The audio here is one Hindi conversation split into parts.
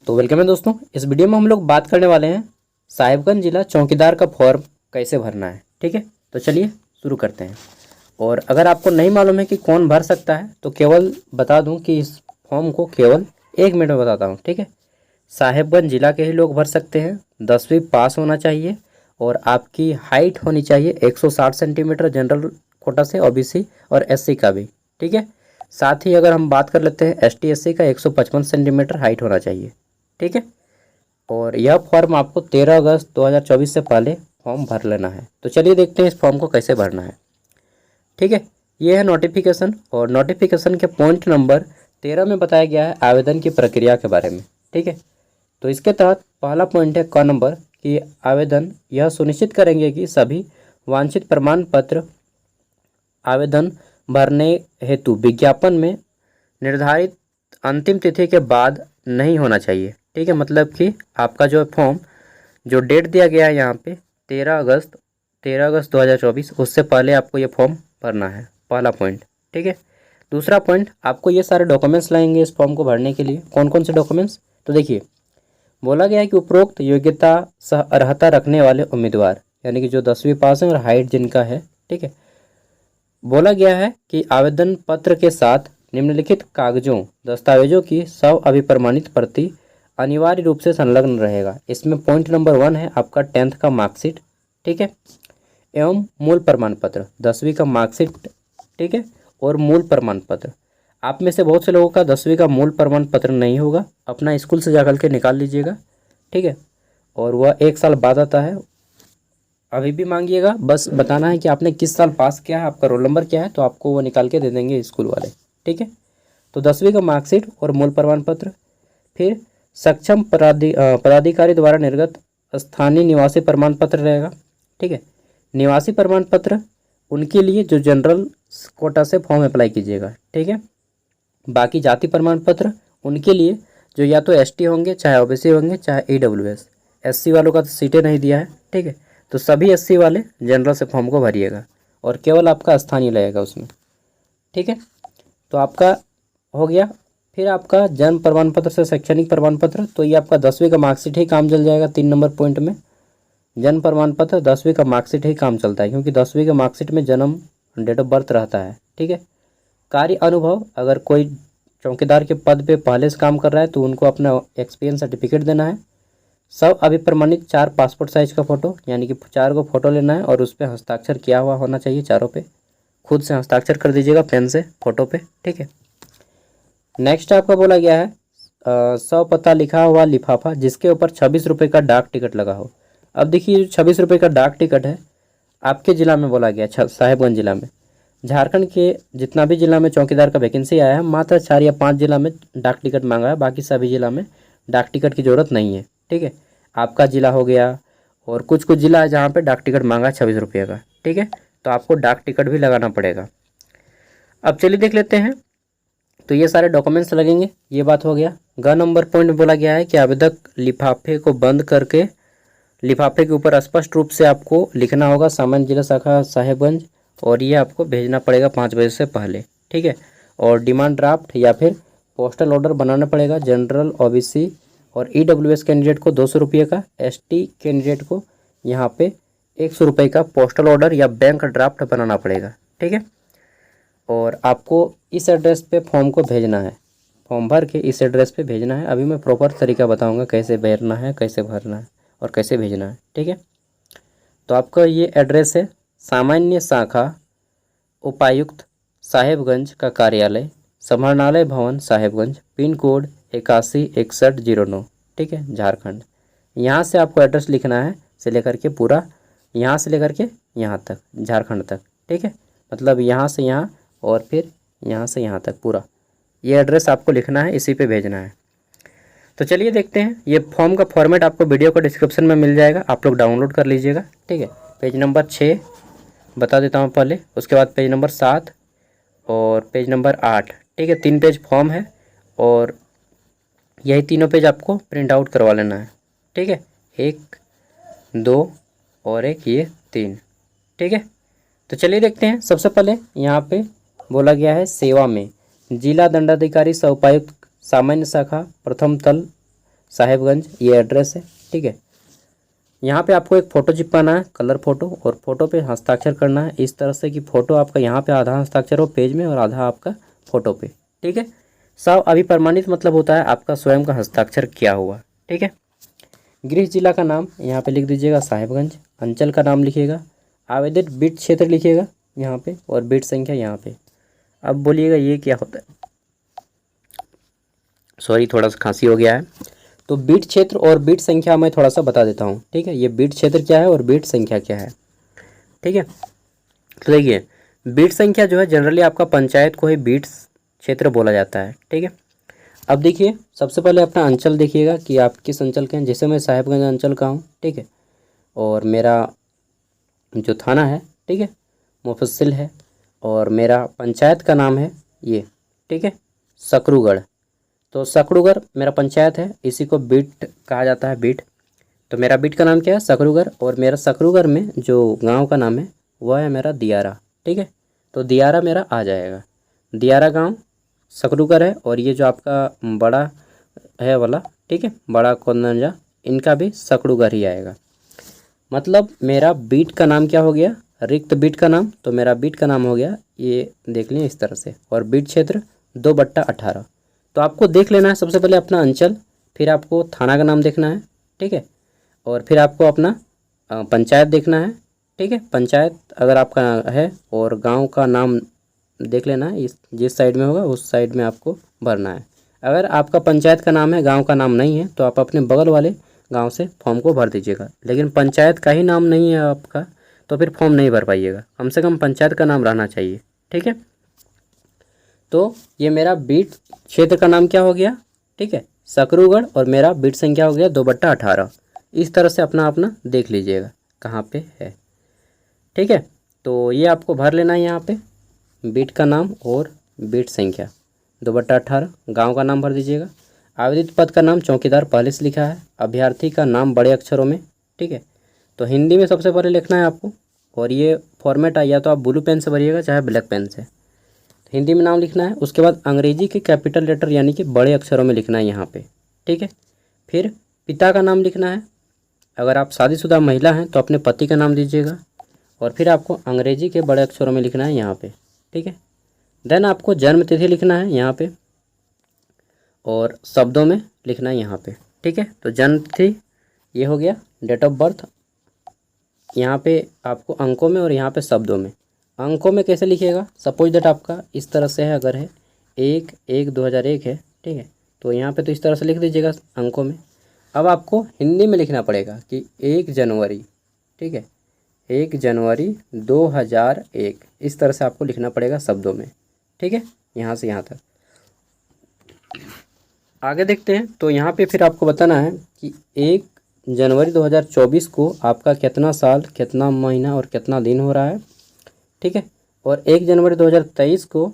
तो वेलकम है दोस्तों। इस वीडियो में हम लोग बात करने वाले हैं साहिबगंज जिला चौकीदार का फॉर्म कैसे भरना है। ठीक है, तो चलिए शुरू करते हैं। और अगर आपको नहीं मालूम है कि कौन भर सकता है तो केवल बता दूं कि इस फॉर्म को केवल 1 मिनट में बताता हूं। ठीक है, साहिबगंज जिला के ही लोग भर सकते हैं। 10वीं पास होना चाहिए और आपकी हाइट होनी चाहिए 160 सेंटीमीटर जनरल कोटा से, ओबीसी और एससी का भी। ठीक है, साथ ही अगर हम बात कर लेते हैं एसटी एससी का 155 सेंटीमीटर हाइट होना चाहिए। ठीक है, और यह फॉर्म आपको 13 अगस्त 2024 से पहले फॉर्म भर लेना है। तो चलिए देखते हैं इस फॉर्म को कैसे भरना है। ठीक है, ये है नोटिफिकेशन और नोटिफिकेशन के पॉइंट नंबर 13 में बताया गया है आवेदन की प्रक्रिया के बारे में। ठीक है, तो इसके तहत पहला पॉइंट है क नंबर कि आवेदन यह सुनिश्चित करेंगे कि सभी वांछित प्रमाण पत्र आवेदन भरने हेतु विज्ञापन में निर्धारित अंतिम तिथि के बाद नहीं होना चाहिए। ठीक है, मतलब कि आपका जो फॉर्म जो डेट दिया गया है यहाँ पे 13 अगस्त 2024, उससे पहले आपको ये फॉर्म भरना है। पहला पॉइंट। ठीक है, दूसरा पॉइंट, आपको ये सारे डॉक्यूमेंट्स लाएंगे इस फॉर्म को भरने के लिए। कौन कौन से डॉक्यूमेंट्स, तो देखिए बोला गया है कि उपरोक्त योग्यता सह अर्हता रखने वाले उम्मीदवार, यानी कि जो 10वीं पास है और हाइट जिनका है। ठीक है, बोला गया है कि आवेदन पत्र के साथ निम्नलिखित कागजों दस्तावेजों की स्व अभिप्रमाणित प्रति अनिवार्य रूप से संलग्न रहेगा। इसमें पॉइंट नंबर 1 है आपका 10th का मार्कशीट। ठीक है, एवं मूल प्रमाण पत्र 10वीं का मार्कशीट। ठीक है, और मूल प्रमाण पत्र, आप में से बहुत से लोगों का 10वीं का मूल प्रमाण पत्र नहीं होगा, अपना स्कूल से जाकर के निकाल लीजिएगा। ठीक है, और वह 1 साल बाद आता है। अभी भी मांगिएगा, बस बताना है कि आपने किस साल पास किया है, आपका रोल नंबर क्या है, तो आपको वो निकाल के दे देंगे स्कूल वाले। ठीक है, तो 10वीं का मार्कशीट और मूल प्रमाण पत्र। फिर सक्षम पदाधिकारी द्वारा निर्गत स्थानीय निवासी प्रमाण पत्र रहेगा। ठीक है, निवासी प्रमाण पत्र उनके लिए जो जनरल कोटा से फॉर्म अप्लाई कीजिएगा। ठीक है, बाकी जाति प्रमाण पत्र उनके लिए जो या तो एसटी होंगे, चाहे ओबीसी होंगे, चाहे ईडब्ल्यूएस। एससी वालों का तो सीटें नहीं दिया है। ठीक है, तो सभी एससी वाले जनरल से फॉर्म को भरिएगा और केवल आपका स्थानीय लगेगा उसमें। ठीक है, तो आपका हो गया। फिर आपका जन्म प्रमाण पत्र से शैक्षणिक प्रमाण पत्र, तो ये आपका 10वीं का मार्कशीट ही काम चल जाएगा। 3 नंबर पॉइंट में जन्म प्रमाण पत्र 10वीं का मार्कशीट ही काम चलता है, क्योंकि 10वीं के मार्कशीट में जन्म डेट ऑफ बर्थ रहता है। ठीक है, कार्य अनुभव, अगर कोई चौकीदार के पद पे पहले से काम कर रहा है तो उनको अपना एक्सपीरियंस सर्टिफिकेट देना है। सब अभिप्रमाणित 4 पासपोर्ट साइज का फ़ोटो, यानी कि 4 को फ़ोटो लेना है और उस पर हस्ताक्षर किया हुआ होना चाहिए। चारों पे खुद से हस्ताक्षर कर दीजिएगा पेन से फ़ोटो पे। ठीक है, नेक्स्ट आपका बोला गया है 100 पता लिखा हुआ लिफाफा जिसके ऊपर 26 रुपये का डाक टिकट लगा हो। अब देखिए 26 रुपये का डाक टिकट है आपके ज़िला में, बोला गया साहिबगंज जिला में। झारखंड के जितना भी जिला में चौकीदार का वैकेंसी आया है, मात्र 4 या 5 जिला में डाक टिकट मांगा है, बाकी सभी जिला में डाक टिकट की ज़रूरत नहीं है। ठीक है, आपका ज़िला हो गया और कुछ कुछ ज़िला है जहाँ पे डाक टिकट मांगा है 26 रुपये का। ठीक है, तो आपको डाक टिकट भी लगाना पड़ेगा। अब चलिए देख लेते हैं, तो ये सारे डॉक्यूमेंट्स लगेंगे, ये बात हो गया। ग नंबर पॉइंट बोला गया है कि आवेदक लिफाफे को बंद करके लिफाफे के ऊपर स्पष्ट रूप से आपको लिखना होगा सामान्य जिला शाखा साहिबगंज, और ये आपको भेजना पड़ेगा 5 बजे से पहले। ठीक है, और डिमांड ड्राफ्ट या फिर पोस्टल ऑर्डर बनाना पड़ेगा। जनरल, ओबीसी और ईडब्ल्यूएस कैंडिडेट को 200 रुपये का, एसटी कैंडिडेट को यहाँ पे 100 रुपये का पोस्टल ऑर्डर या बैंक ड्राफ्ट बनाना पड़ेगा। ठीक है, और आपको इस एड्रेस पे फॉर्म को भेजना है, फॉर्म भर के इस एड्रेस पे भेजना है। अभी मैं प्रॉपर तरीका बताऊंगा कैसे भरना है, कैसे भरना है और कैसे भेजना है। ठीक है, तो आपका ये एड्रेस है सामान्य शाखा उपायुक्त साहेबगंज का कार्यालय, समाहरणालय भवन साहेबगंज, पिन कोड 816109। ठीक है, झारखंड। यहाँ से आपको एड्रेस लिखना है, से लेकर के पूरा यहाँ से लेकर के यहाँ तक, झारखंड तक। ठीक है, मतलब यहाँ से यहाँ और फिर यहाँ से यहाँ तक पूरा ये एड्रेस आपको लिखना है, इसी पे भेजना है। तो चलिए देखते हैं, ये फॉर्म का फॉर्मेट आपको वीडियो का डिस्क्रिप्शन में मिल जाएगा, आप लोग डाउनलोड कर लीजिएगा। ठीक है, पेज नंबर 6 बता देता हूँ पहले, उसके बाद पेज नंबर 7 और पेज नंबर 8। ठीक है, 3 पेज फॉर्म है और यही तीनों पेज आपको प्रिंट आउट करवा लेना है। ठीक है, 1, 2 और एक ये 3। ठीक है, तो चलिए देखते हैं। सबसे पहले यहाँ पे बोला गया है सेवा में जिला दंडाधिकारी सह उपायुक्त सामान्य शाखा प्रथम तल साहिबगंज ये एड्रेस है। ठीक है, यहाँ पे आपको एक फ़ोटो चिपकाना है, कलर फ़ोटो, और फ़ोटो पे हस्ताक्षर करना है इस तरह से कि फ़ोटो आपका यहाँ पे आधा हस्ताक्षर हो पेज में और आधा आपका फ़ोटो पे। ठीक है, सब अभी प्रमाणित मतलब होता है आपका स्वयं का हस्ताक्षर किया हुआ। ठीक है, गृह जिला का नाम यहाँ पे लिख दीजिएगा साहिबगंज, अंचल का नाम लिखिएगा, आवेदित बिट क्षेत्र लिखिएगा यहाँ पे, और बिट संख्या यहाँ पे। अब बोलिएगा ये क्या होता है, सॉरी थोड़ा सा खांसी हो गया है। तो बीट क्षेत्र और बीट संख्या मैं थोड़ा सा बता देता हूँ। ठीक है, ये बीट क्षेत्र क्या है और बीट संख्या क्या है। ठीक है, तो देखिए बीट संख्या जो है जनरली आपका पंचायत को ही बीट क्षेत्र बोला जाता है। ठीक है, अब देखिए सबसे पहले अपना अंचल देखिएगा कि आप किस अंचल के हैं। जैसे मैं साहिबगंज अंचल का हूँ। ठीक है, और मेरा जो थाना है, ठीक है, मुफस्सिल है, और मेरा पंचायत का नाम है ये, ठीक है, सकरूगढ़। तो सकरूगढ़ मेरा पंचायत है, इसी को बीट कहा जाता है, बीट। तो मेरा बीट का नाम क्या है, सकरूगढ़, और मेरा सकरूगढ़ में जो गांव का नाम है वह है मेरा दियारा। ठीक है, तो दियारा मेरा आ जाएगा, दियारा गांव सकरूगढ़ है, और ये जो आपका बड़ा है वाला, ठीक है, बड़ा कोंदंजा, इनका भी सकरूगढ़ ही आएगा। मतलब मेरा बीट का नाम क्या हो गया, रिक्त बीट का नाम, तो मेरा बीट का नाम हो गया ये, देख लें इस तरह से, और बीट क्षेत्र 2/18। तो आपको देख लेना है सबसे पहले अपना अंचल, फिर आपको थाना का नाम देखना है। ठीक है, और फिर आपको अपना पंचायत देखना है। ठीक है, पंचायत अगर आपका है, और गांव का नाम देख लेना है, इस जिस साइड में होगा उस साइड में आपको भरना है। अगर आपका पंचायत का नाम है, गांव का नाम नहीं है, तो आप अपने बगल वाले गांव से फॉर्म को भर दीजिएगा। लेकिन पंचायत का ही नाम नहीं है आपका, तो फिर फॉर्म नहीं भर पाइएगा, कम से कम पंचायत का नाम रहना चाहिए। ठीक है, तो ये मेरा बीट क्षेत्र का नाम क्या हो गया, ठीक है, सकरूगढ़, और मेरा बीट संख्या हो गया 2/18। इस तरह से अपना अपना देख लीजिएगा कहाँ पे है। ठीक है, तो ये आपको भर लेना है यहाँ पे, बीट का नाम और बीट संख्या 2/18। गांव का नाम भर दीजिएगा। आवेदित पद का नाम चौकीदार पहले से लिखा है, अभ्यर्थी का नाम बड़े अक्षरों में। ठीक है, तो हिंदी में सबसे पहले लिखना है आपको, और ये फॉर्मेट या तो आप ब्लू पेन से भरिएगा चाहे ब्लैक पेन से, हिंदी में नाम लिखना है। उसके बाद अंग्रेजी के कैपिटल लेटर यानी कि बड़े अक्षरों में लिखना है यहाँ पे। ठीक है, फिर पिता का नाम लिखना है, अगर आप शादीशुदा महिला हैं तो अपने पति का नाम दीजिएगा, और फिर आपको अंग्रेजी के बड़े अक्षरों में लिखना है यहाँ पे। ठीक है, देन आपको जन्म तिथि लिखना है यहाँ पे, और शब्दों में लिखना है यहाँ पे। ठीक है, तो जन्म तिथि ये हो गया, डेट ऑफ बर्थ यहाँ पे आपको अंकों में, और यहाँ पे शब्दों में। अंकों में कैसे लिखिएगा, सपोज दैट आपका इस तरह से है, अगर है 1/1/2001 है, ठीक है, तो यहाँ पे तो इस तरह से लिख दीजिएगा अंकों में। अब आपको हिंदी में लिखना पड़ेगा कि 1 जनवरी, ठीक है, 1 जनवरी 2001, इस तरह से आपको लिखना पड़ेगा शब्दों में। ठीक है, यहाँ से यहाँ तक। आगे देखते हैं, तो यहाँ पे फिर आपको बताना है कि 1 जनवरी 2024 को आपका कितना साल, कितना महीना और कितना दिन हो रहा है। ठीक है, और 1 जनवरी 2023 को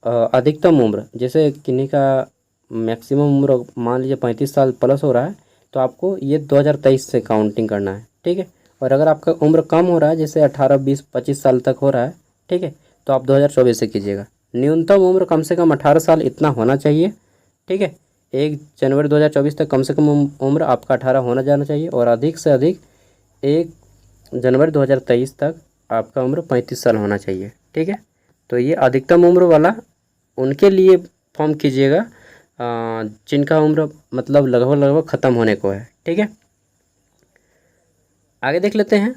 अधिकतम उम्र, जैसे किन्हीं का मैक्सिमम उम्र मान लीजिए 35 साल प्लस हो रहा है, तो आपको ये 2023 से काउंटिंग करना है। ठीक है, और अगर आपका उम्र कम हो रहा है, जैसे 18, 20, 25 साल तक हो रहा है, ठीक है, तो आप 2024 से कीजिएगा। न्यूनतम उम्र कम से कम 18 साल इतना होना चाहिए। ठीक है, 1 जनवरी 2024 तक कम से कम उम्र आपका 18 होना जाना चाहिए, और अधिक से अधिक 1 जनवरी 2023 तक आपका उम्र 35 साल होना चाहिए। ठीक है, तो ये अधिकतम उम्र वाला उनके लिए फॉर्म कीजिएगा जिनका उम्र मतलब लगभग ख़त्म होने को है। ठीक है, आगे देख लेते हैं।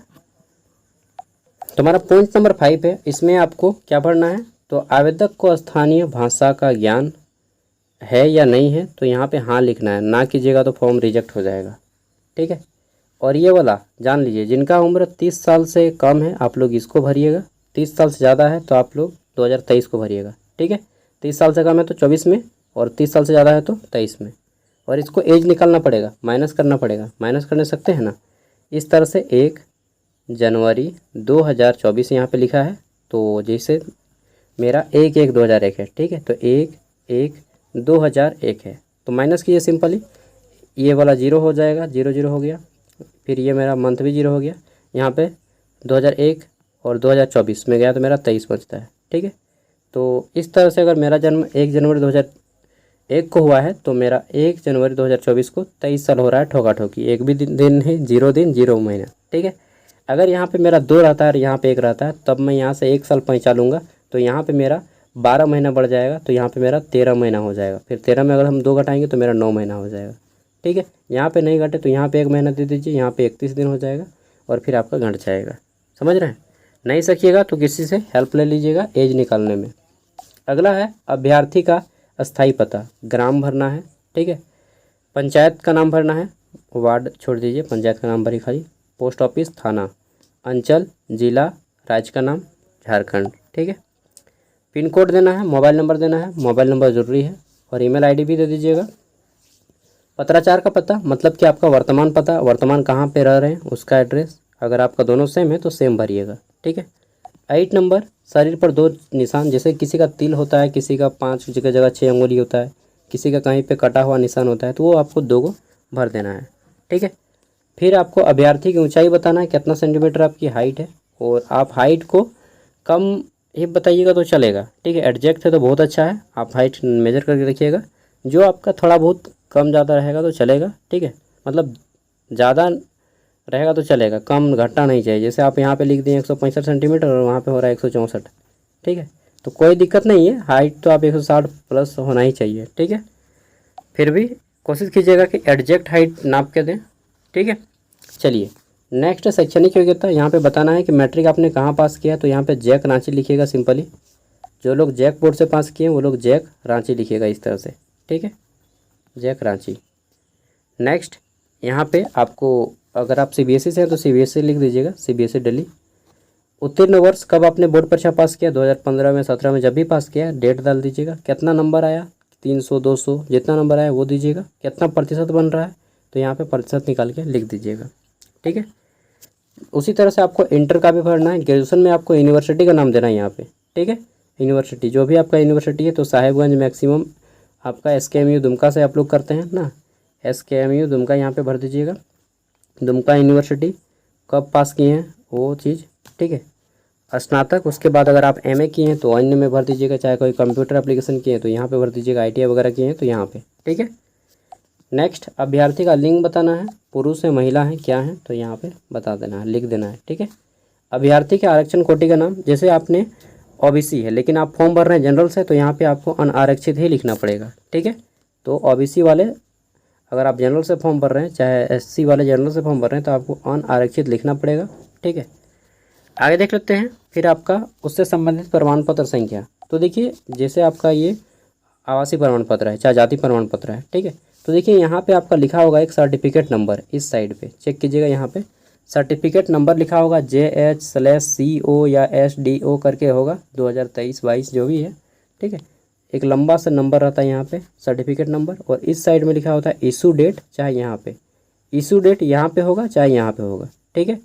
तो हमारा पॉइंट नंबर 5 है, इसमें आपको क्या भरना है, तो आवेदक को स्थानीय भाषा का ज्ञान है या नहीं है, तो यहाँ पे हाँ लिखना है, ना कीजिएगा तो फॉर्म रिजेक्ट हो जाएगा। ठीक है, और ये वाला जान लीजिए, जिनका उम्र 30 साल से कम है आप लोग इसको भरिएगा, 30 साल से ज़्यादा है तो आप लोग 2023 को भरिएगा। ठीक है, 30 साल से कम है तो 24 में, और 30 साल से ज़्यादा है तो 23 में। और इसको एज निकालना पड़ेगा, माइनस करना पड़ेगा, माइनस करने सकते हैं ना, इस तरह से 1 जनवरी 2024 यहाँ पे लिखा है, तो जैसे मेरा 1/1/2001 है। ठीक है, तो 1/1/2001 है, तो माइनस कीजिए सिंपली, ये वाला 0 हो जाएगा, 0 0 हो गया, फिर ये मेरा मंथ भी 0 हो गया, यहाँ पे 2001 और 2024 में गया तो मेरा 23 बचता है। ठीक है, तो इस तरह से अगर मेरा जन्म 1 जनवरी 1 को हुआ है तो मेरा 1 जनवरी 2024 को 23 साल हो रहा है ठोका ठोकी। एक भी दिन है, 0 दिन 0 महीना, ठीक है। अगर यहाँ पे मेरा 2 रहता है और यहाँ पे 1 रहता है, तब मैं यहाँ से 1 साल पहुँचा लूँगा तो यहाँ पे मेरा 12 महीना बढ़ जाएगा, तो यहाँ पे मेरा 13 महीना हो जाएगा। फिर 13 में अगर हम 2 घटाएंगे तो मेरा 9 महीना हो जाएगा, ठीक है। यहाँ पे नहीं घटे तो यहाँ पे 1 महीना दे दीजिए, यहाँ पे 31 दिन हो जाएगा और फिर आपका घट जाएगा। समझ रहे हैं? नहीं सकिएगा तो किसी से हेल्प ले लीजिएगा एज निकालने में। अगला है अभ्यर्थी का अस्थाई पता, ग्राम भरना है, ठीक है। पंचायत का नाम भरना है, वार्ड छोड़ दीजिए, पंचायत का नाम भरी खाली। पोस्ट ऑफिस, थाना, अंचल, जिला, राज्य का नाम झारखंड, ठीक है। पिन कोड देना है, मोबाइल नंबर देना है, मोबाइल नंबर ज़रूरी है, और ईमेल आईडी भी दे दीजिएगा। पत्राचार का पता मतलब कि आपका वर्तमान पता, वर्तमान कहाँ पे रह रहे हैं उसका एड्रेस। अगर आपका दोनों सेम है तो सेम भरिएगा, ठीक है। 8 नंबर, शरीर पर 2 निशान, जैसे किसी का तिल होता है, किसी का 5 जगह 6 अंगुली होता है, किसी का कहीं पे कटा हुआ निशान होता है, तो वो आपको 2 को भर देना है, ठीक है। फिर आपको अभ्यर्थी की ऊंचाई बताना है, कितना सेंटीमीटर आपकी हाइट है, और आप हाइट को कम ही बताइएगा तो चलेगा, ठीक है। एडजेक्ट है तो बहुत अच्छा है, आप हाइट मेजर करके रखिएगा। जो आपका थोड़ा बहुत कम ज़्यादा रहेगा तो चलेगा, ठीक है। मतलब ज़्यादा रहेगा तो चलेगा, कम घटना नहीं चाहिए। जैसे आप यहाँ पे लिख दिए 165 सेंटीमीटर और वहाँ पे हो रहा है 164, ठीक है, तो कोई दिक्कत नहीं है। हाइट तो आप 160 प्लस होना ही चाहिए, ठीक है। फिर भी कोशिश कीजिएगा कि एडजेक्ट हाइट नाप के दें, ठीक है। चलिए नेक्स्ट शैक्षणिक योग्यता, यहाँ पे बताना है कि मैट्रिक आपने कहाँ पास किया, तो यहाँ पे जैक रांची लिखिएगा सिंपली। जो लोग जैक बोर्ड से पास किए हैं वो लोग जैक रांची लिखिएगा इस तरह से, ठीक है, जैक रांची। नेक्स्ट यहाँ पे आपको, अगर आप सीबीएसई से हैं तो सीबीएसई लिख दीजिएगा, सीबीएसई दिल्ली। उत्तीर्ण वर्ष कब आपने बोर्ड परीक्षा पास किया, 2015 में, 17 में, जब भी पास किया डेट डाल दीजिएगा। कितना नंबर आया, 300 200 जितना नंबर आया वो दीजिएगा। कितना प्रतिशत बन रहा है तो यहाँ पे प्रतिशत निकाल के लिख दीजिएगा, ठीक है। उसी तरह से आपको इंटर का भी भरना है। ग्रेजुएशन में आपको यूनिवर्सिटी का नाम देना है यहाँ पे, ठीक है। यूनिवर्सिटी जो भी आपका यूनिवर्सिटी है, तो साहेबगंज मैक्सिमम आपका SKMU दुमका से आप लोग करते हैं ना, SKMU दुमका यहाँ पे भर दीजिएगा। दुमका यूनिवर्सिटी कब पास किए हैं वो चीज़, ठीक है। स्नातक, उसके बाद अगर आप MA किए हैं तो अन्य में भर दीजिएगा, चाहे कोई कंप्यूटर एप्लीकेशन किए हैं तो यहाँ पे भर दीजिएगा, ITI वगैरह किए हैं तो यहाँ पे, ठीक है। नेक्स्ट अभ्यर्थी का लिंग बताना है, पुरुष है महिला है क्या है, तो यहाँ पे बता देना है, लिख देना है, ठीक है। अभ्यर्थी के आरक्षण कोटि का नाम, जैसे आपने OBC है लेकिन आप फॉर्म भर रहे हैं जनरल से, तो यहाँ पे आपको अनारक्षित ही लिखना पड़ेगा, ठीक है। तो OBC वाले अगर आप जनरल से फॉर्म भर रहे हैं, चाहे SC वाले जनरल से फॉर्म भर रहे हैं, तो आपको अनारक्षित लिखना पड़ेगा, ठीक है। आगे देख लेते हैं फिर आपका उससे संबंधित प्रमाण पत्र संख्या। तो देखिए जैसे आपका ये आवासीय प्रमाण पत्र है, चाहे जाति प्रमाण पत्र है, ठीक है, तो देखिए यहाँ पे आपका लिखा होगा एक सर्टिफिकेट नंबर, इस साइड पे चेक कीजिएगा, यहाँ पे सर्टिफिकेट नंबर लिखा होगा, JH/CO या SDO करके होगा, 2023-22 जो भी है, ठीक है। एक लंबा सा नंबर रहता है यहाँ पे सर्टिफिकेट नंबर, और इस साइड में लिखा होता है इशू डेट, चाहे यहाँ पे इशू डेट यहाँ पे होगा चाहे यहाँ पे होगा, ठीक है।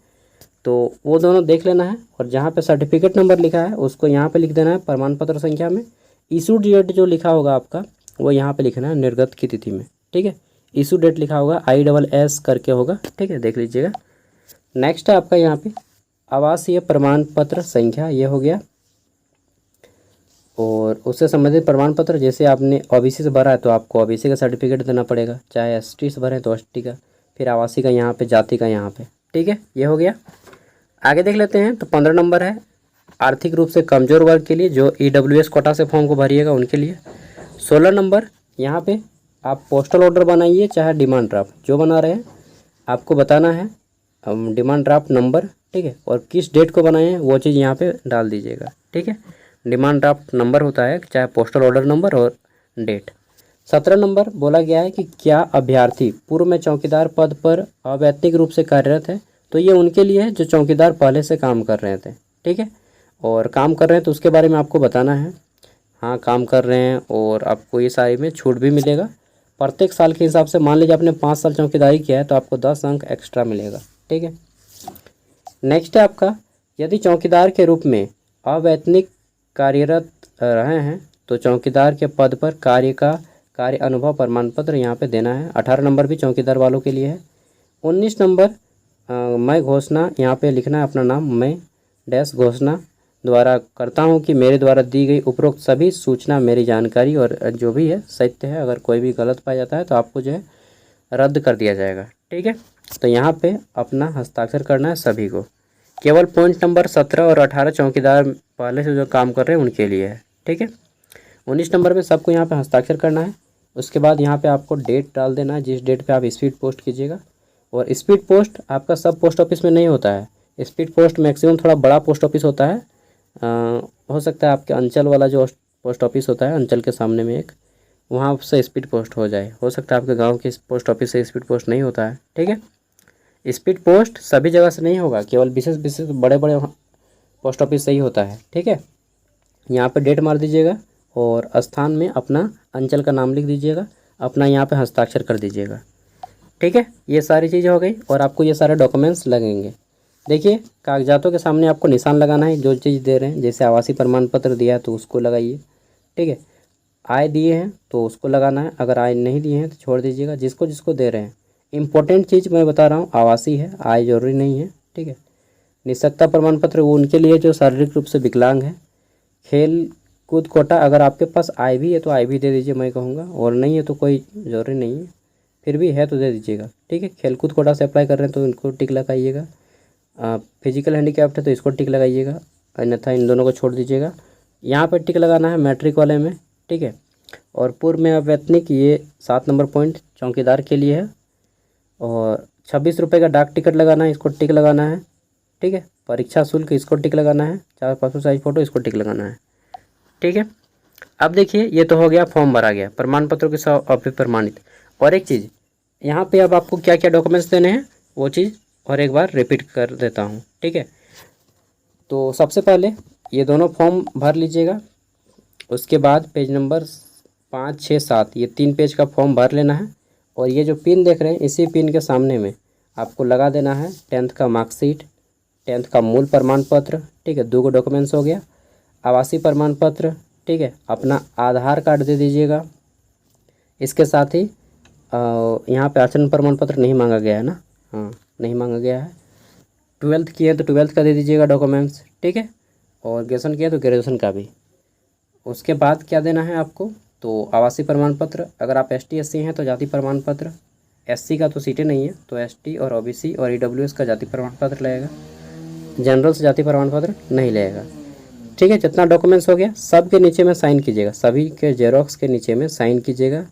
तो वो दोनों देख लेना है, और जहाँ पे सर्टिफिकेट नंबर लिखा है उसको यहाँ पे लिख देना है प्रमाण पत्र संख्या में। इशू डेट जो लिखा होगा आपका वो यहाँ पे लिखना है निर्गत की तिथि में, ठीक है। इशू डेट लिखा होगा ISS करके होगा, ठीक है, देख लीजिएगा। नेक्स्ट है आपका यहाँ पे आवासीय प्रमाण पत्र संख्या, ये हो गया। और उससे संबंधित प्रमाण पत्र, जैसे आपने OBC से भरा है तो आपको OBC का सर्टिफिकेट देना पड़ेगा, चाहे ST से भरें तो ST का, फिर आवासीय का यहाँ पे, जाति का यहाँ पे, ठीक है, ये हो गया। आगे देख लेते हैं। तो 15 नंबर है आर्थिक रूप से कमज़ोर वर्ग के लिए, जो EWS कोटा से फॉर्म को भरिएगा उनके लिए। 16 नंबर यहाँ पे आप पोस्टल ऑर्डर बनाइए चाहे डिमांड ड्राफ्ट, जो बना रहे हैं आपको बताना है डिमांड ड्राफ्ट नंबर, ठीक है, और किस डेट को बनाए हैं वो चीज़ यहाँ पे डाल दीजिएगा, ठीक है। डिमांड ड्राफ्ट नंबर होता है, चाहे पोस्टल ऑर्डर नंबर और डेट। 17 नंबर बोला गया है कि क्या अभ्यर्थी पूर्व में चौकीदार पद पर अवैतनिक रूप से कार्यरत है, तो ये उनके लिए है जो चौकीदार पहले से काम कर रहे थे, ठीक है। और काम कर रहे हैं तो उसके बारे में आपको बताना है, हाँ काम कर रहे हैं, और आपको ये सारी में छूट भी मिलेगा प्रत्येक साल के हिसाब से। मान लीजिए आपने 5 साल चौकीदारी किया है तो आपको 10 अंक एक्स्ट्रा मिलेगा, ठीक है। नेक्स्ट है आपका, यदि चौकीदार के रूप में अवैतनिक कार्यरत रहे हैं तो चौकीदार के पद पर कार्य अनुभव प्रमाण पत्र यहाँ पे देना है। 18 नंबर भी चौकीदार वालों के लिए है। 19 नंबर मैं घोषणा, यहाँ पे लिखना है अपना नाम, मैं डैश घोषणा द्वारा करता हूँ कि मेरे द्वारा दी गई उपरोक्त सभी सूचना मेरी जानकारी और जो भी है सत्य है। अगर कोई भी गलत पाया जाता है तो आपको जो है रद्द कर दिया जाएगा। ठीक है, तो यहाँ पे अपना हस्ताक्षर करना है सभी को। केवल पॉइंट नंबर 17 और 18 चौकीदार पहले से जो काम कर रहे हैं उनके लिए है। ठीक है, 19 नंबर पे सबको यहाँ पे हस्ताक्षर करना है। उसके बाद यहाँ पे आपको डेट डाल देना है, जिस डेट पे आप स्पीड पोस्ट कीजिएगा। और स्पीड पोस्ट आपका सब पोस्ट ऑफिस में नहीं होता है। स्पीड पोस्ट मैक्सिमम थोड़ा बड़ा पोस्ट ऑफिस होता है। हो सकता है आपके अंचल वाला जो पोस्ट ऑफिस होता है, अंचल के सामने में एक, वहाँ से स्पीड पोस्ट हो जाए। हो सकता है आपके गांव के पोस्ट ऑफिस से स्पीड पोस्ट नहीं होता है। ठीक है, स्पीड पोस्ट सभी जगह से नहीं होगा, केवल विशेष विशेष बड़े बड़े पोस्ट ऑफिस से ही होता है। ठीक है, यहाँ पे डेट मार दीजिएगा और स्थान में अपना अंचल का नाम लिख दीजिएगा, अपना यहाँ पे हस्ताक्षर कर दीजिएगा। ठीक है, ये सारी चीज़ें हो गई और आपको ये सारे डॉक्यूमेंट्स लगेंगे। देखिए, कागजातों के सामने आपको निशान लगाना है। जो चीज़ दे रहे हैं, जैसे आवासीय प्रमाण पत्र दिया है तो उसको लगाइए। ठीक है, आय दिए हैं तो उसको लगाना है, अगर आय नहीं दिए हैं तो छोड़ दीजिएगा। जिसको जिसको दे रहे हैं, इंपॉर्टेंट चीज़ मैं बता रहा हूँ, आवासीय है, आय जरूरी नहीं है। ठीक है, निःशक्तता प्रमाण पत्र वो उनके लिए जो शारीरिक रूप से विकलांग है। खेल कूद कोटा, अगर आपके पास आय भी है तो आय भी दे दीजिए मैं कहूँगा, और नहीं है तो कोई ज़रूरी नहीं है, फिर भी है तो दे दीजिएगा। ठीक है, खेल कूद कोटा से अप्लाई कर रहे हैं तो इनको टिक लगाइएगा। फिजिकल हैंडीकैप्ट है तो इसको टिक लगाइएगा, अन्यथा इन दोनों को छोड़ दीजिएगा। यहाँ पर टिक लगाना है मैट्रिक वाले में। ठीक है, और पूर्व में अवैतनिक, ये 7 नंबर पॉइंट चौकीदार के लिए है। और 26 रुपये का डाक टिकट लगाना है, इसको टिक लगाना है। ठीक है, परीक्षा शुल्क, इसको टिक लगाना है। 4 पासपोर्ट साइज फ़ोटो, इसको टिक लगाना है। ठीक है, अब देखिए, ये तो हो गया, फॉर्म भरा गया, प्रमाण पत्रों के साथ अभी प्रमाणित। और एक चीज़ यहाँ पे अब आपको क्या क्या डॉक्यूमेंट्स देने हैं वो चीज़ और एक बार रिपीट कर देता हूँ। ठीक है, तो सबसे पहले ये दोनों फॉर्म भर लीजिएगा। उसके बाद पेज नंबर 5, 6, 7 ये 3 पेज का फॉर्म भर लेना है। और ये जो पिन देख रहे हैं, इसी पिन के सामने में आपको लगा देना है 10th का मार्कशीट, 10th का मूल प्रमाण पत्र। ठीक है, 2 डॉक्यूमेंट्स हो गया। आवासीय प्रमाण पत्र, ठीक है, अपना आधार कार्ड दे दीजिएगा। इसके साथ ही यहाँ पे आचरण प्रमाण पत्र नहीं मांगा गया है ना, हाँ नहीं मांगा गया है। 12th किया तो 12th का दे दीजिएगा डॉक्यूमेंट्स। ठीक है, और ग्रेजुएशन किया तो ग्रेजुएशन का भी। उसके बाद क्या देना है आपको, तो आवासीय प्रमाण पत्र, अगर आप ST SC हैं तो जाति प्रमाण पत्र, SC का तो सीटें नहीं है तो ST और OBC और EWS का जाति प्रमाण पत्र लगेगा, जनरल से जाति प्रमाण पत्र नहीं लगेगा। ठीक है, जितना डॉक्यूमेंट्स हो गया सब के नीचे में साइन कीजिएगा, सभी के जेरोक्स के नीचे में साइन कीजिएगा।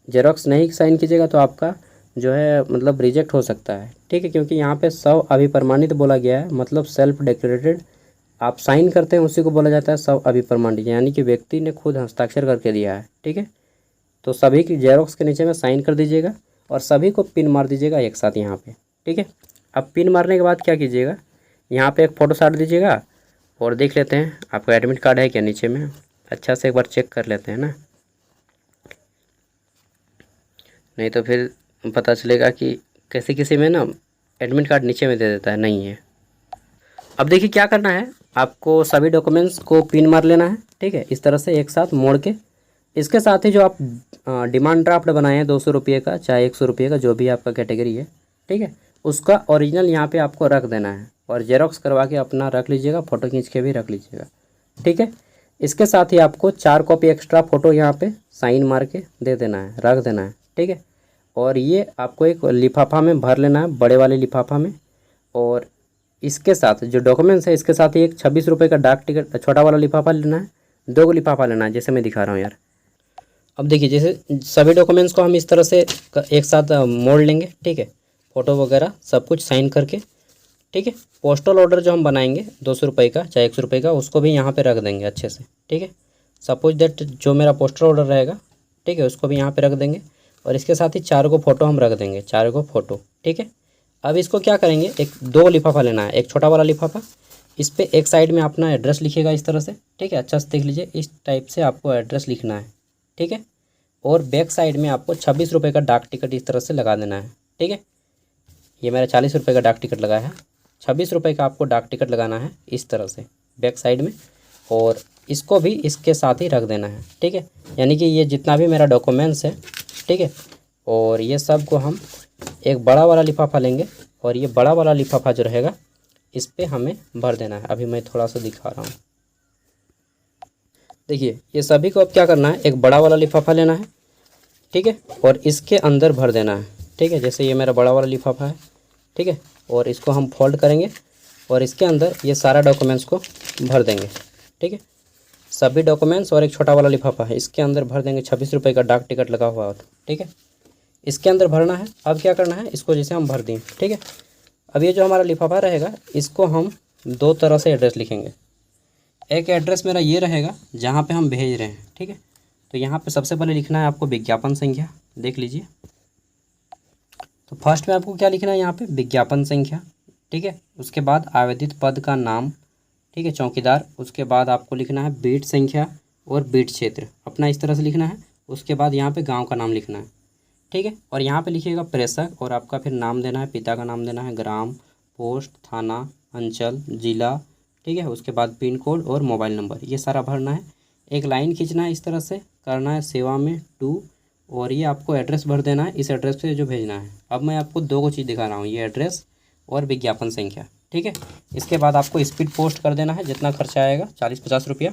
जेरोक्स नहीं साइन कीजिएगा तो आपका जो है मतलब रिजेक्ट हो सकता है। ठीक है, क्योंकि यहाँ पे सब अभिप्रमाणित बोला गया है, मतलब सेल्फ डिक्लेरेटेड आप साइन करते हैं उसी को बोला जाता है सब अभिप्रमाणित, यानी कि व्यक्ति ने खुद हस्ताक्षर करके दिया है। ठीक है, तो सभी की जेरोक्स के नीचे में साइन कर दीजिएगा और सभी को पिन मार दीजिएगा एक साथ यहाँ पे। ठीक है, अब पिन मारने के बाद क्या कीजिएगा, यहाँ पे एक फ़ोटो साट दीजिएगा और देख लेते हैं आपका एडमिट कार्ड है क्या नीचे में, अच्छा से एक बार चेक कर लेते हैं ना, नहीं तो फिर पता चलेगा कि किसी किसी में ना एडमिट कार्ड नीचे में दे देता है, नहीं है। अब देखिए क्या करना है, आपको सभी डॉक्यूमेंट्स को पिन मार लेना है। ठीक है, इस तरह से एक साथ मोड़ के। इसके साथ ही जो आप डिमांड ड्राफ्ट बनाए हैं 200 रुपये का चाहे 100 रुपये का, जो भी आपका कैटेगरी है, ठीक है, उसका ओरिजिनल यहाँ पे आपको रख देना है और जेरोक्स करवा के अपना रख लीजिएगा, फ़ोटो खींच के भी रख लीजिएगा। ठीक है, इसके साथ ही आपको 4 कॉपी एक्स्ट्रा फ़ोटो यहाँ पे साइन मार के दे देना है, रख देना है। ठीक है, और ये आपको एक लिफाफा में भर लेना है, बड़े वाले लिफाफा में। और इसके साथ जो डॉक्यूमेंट्स है इसके साथ ही एक 26 रुपये का डाक टिकट छोटा वाला लिफाफा लेना है, 2 लिफाफा लेना है जैसे मैं दिखा रहा हूँ यार। अब देखिए, जैसे सभी डॉक्यूमेंट्स को हम इस तरह से एक साथ मोड़ लेंगे। ठीक है, फ़ोटो वगैरह सब कुछ साइन करके। ठीक है, पोस्टल ऑर्डर जो हम बनाएंगे 200 रुपये का चाहे 100 रुपये का, उसको भी यहाँ पे रख देंगे अच्छे से। ठीक है, सपोज दैट जो मेरा पोस्टल ऑर्डर रहेगा, ठीक है, उसको भी यहाँ पे रख देंगे और इसके साथ ही 4 को फ़ोटो हम रख देंगे, 4 को फ़ोटो। ठीक है, अब इसको क्या करेंगे, 2 लिफाफा लेना है, एक छोटा वाला लिफाफा, इस पर एक साइड में अपना एड्रेस लिखिएगा इस तरह से। ठीक है, अच्छा से देख लीजिए, इस टाइप से आपको एड्रेस लिखना है। ठीक है, और बैक साइड में आपको 26 रुपये का डाक टिकट इस तरह से लगा देना है। ठीक है, ये मेरा 40 रुपये का डाक टिकट लगा है, 26 रुपये का आपको डाक टिकट लगाना है इस तरह से बैक साइड में, और इसको भी इसके साथ ही रख देना है। ठीक है, यानी कि ये जितना भी मेरा डॉक्यूमेंट्स है, ठीक है, और ये सब को हम एक बड़ा वाला लिफाफा लेंगे और ये बड़ा वाला लिफाफा जो रहेगा इस पर हमें भर देना है। अभी मैं थोड़ा सा दिखा रहा हूँ। देखिए ये सभी को अब क्या करना है, एक बड़ा वाला लिफाफा लेना है, ठीक है, और इसके अंदर भर देना है, ठीक है। जैसे ये मेरा बड़ा वाला लिफाफा है, ठीक है, और इसको हम फोल्ड करेंगे और इसके अंदर ये सारा डॉक्यूमेंट्स को भर देंगे, ठीक है। सभी डॉक्यूमेंट्स और एक छोटा वाला लिफाफा है, इसके अंदर भर देंगे। 26 रुपये का डाक टिकट लगा हुआ होता, ठीक है, इसके अंदर भरना है। अब क्या करना है, इसको जैसे हम भर दें, ठीक है। अब ये जो हमारा लिफाफा रहेगा, इसको हम दो तरह से एड्रेस लिखेंगे। एक एड्रेस मेरा ये रहेगा जहाँ पे हम भेज रहे हैं, ठीक है। तो यहाँ पे सबसे पहले लिखना है आपको विज्ञापन संख्या, देख लीजिए। तो फर्स्ट में आपको क्या लिखना है, यहाँ पे विज्ञापन संख्या, ठीक है। उसके बाद आवेदित पद का नाम, ठीक है, चौकीदार। उसके बाद आपको लिखना है बीट संख्या और बीट क्षेत्र, अपना इस तरह से लिखना है। उसके बाद यहाँ पे गांव का नाम लिखना है, ठीक है। और यहाँ पे लिखिएगा प्रेषक, और आपका फिर नाम देना है, पिता का नाम देना है, ग्राम, पोस्ट, थाना, अंचल, जिला, ठीक है। उसके बाद पिन कोड और मोबाइल नंबर, ये सारा भरना है। एक लाइन खींचना है, इस तरह से करना है, सेवा में टू, और ये आपको एड्रेस भर देना है, इस एड्रेस पे जो भेजना है। अब मैं आपको दो चीज़ दिखा रहा हूँ, ये एड्रेस और विज्ञापन संख्या, ठीक है। इसके बाद आपको स्पीड पोस्ट कर देना है, जितना खर्चा आएगा 40-50 रुपया।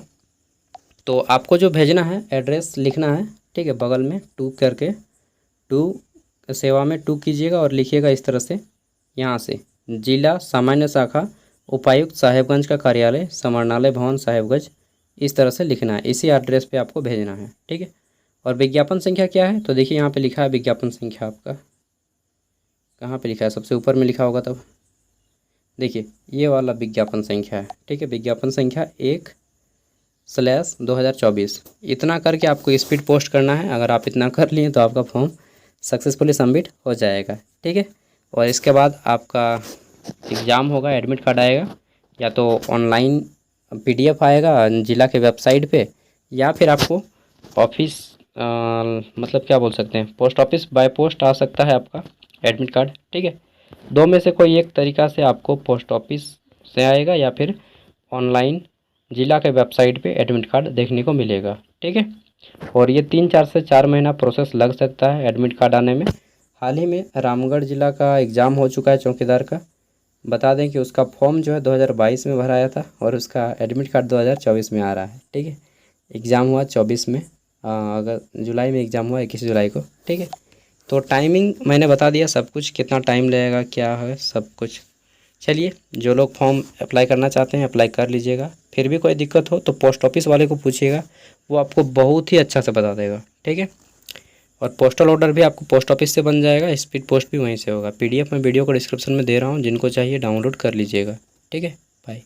तो आपको जो भेजना है एड्रेस लिखना है, ठीक है, बगल में टू करके, टू सेवा में टू कीजिएगा और लिखिएगा इस तरह से, यहाँ से जिला सामान्य शाखा उपायुक्त साहेबगंज का कार्यालय समरणालय भवन साहेबगंज, इस तरह से लिखना है। इसी एड्रेस पे आपको भेजना है, ठीक है। और विज्ञापन संख्या क्या है, तो देखिए यहाँ पे लिखा है विज्ञापन संख्या, आपका कहाँ पे लिखा है, सबसे ऊपर में लिखा होगा तब, देखिए ये वाला विज्ञापन संख्या है, ठीक है। विज्ञापन संख्या 1/2024, इतना करके आपको स्पीड पोस्ट करना है। अगर आप इतना कर लिए तो आपका फॉर्म सक्सेसफुली सबमिट हो जाएगा, ठीक है। और इसके बाद आपका एग्ज़ाम होगा, एडमिट कार्ड आएगा, या तो ऑनलाइन PDF आएगा ज़िला के वेबसाइट पे, या फिर आपको ऑफिस मतलब क्या बोल सकते हैं, पोस्ट ऑफिस बाय पोस्ट आ सकता है आपका एडमिट कार्ड, ठीक है। दो में से कोई एक तरीका से आपको पोस्ट ऑफिस से आएगा या फिर ऑनलाइन ज़िला के वेबसाइट पे एडमिट कार्ड देखने को मिलेगा, ठीक है। और ये 3 से 4 महीना प्रोसेस लग सकता है एडमिट कार्ड आने में। हाल ही में रामगढ़ ज़िला का एग्ज़ाम हो चुका है चौकीदार का। बता दें कि उसका फॉर्म जो है 2022 में भराया था और उसका एडमिट कार्ड 2024 में आ रहा है, ठीक है। एग्ज़ाम हुआ 24 में, अगर जुलाई में एग्ज़ाम हुआ 21 जुलाई को, ठीक है। तो टाइमिंग मैंने बता दिया, सब कुछ कितना टाइम लगेगा क्या है सब कुछ। चलिए, जो लोग फॉर्म अप्लाई करना चाहते हैं अप्लाई कर लीजिएगा। फिर भी कोई दिक्कत हो तो पोस्ट ऑफिस वाले को पूछिएगा, वो आपको बहुत ही अच्छा से बता देगा, ठीक है। और पोस्टल ऑर्डर भी आपको पोस्ट ऑफिस से बन जाएगा, स्पीड पोस्ट भी वहीं से होगा। PDF मैं वीडियो को डिस्क्रिप्शन में दे रहा हूँ, जिनको चाहिए डाउनलोड कर लीजिएगा, ठीक है। बाय।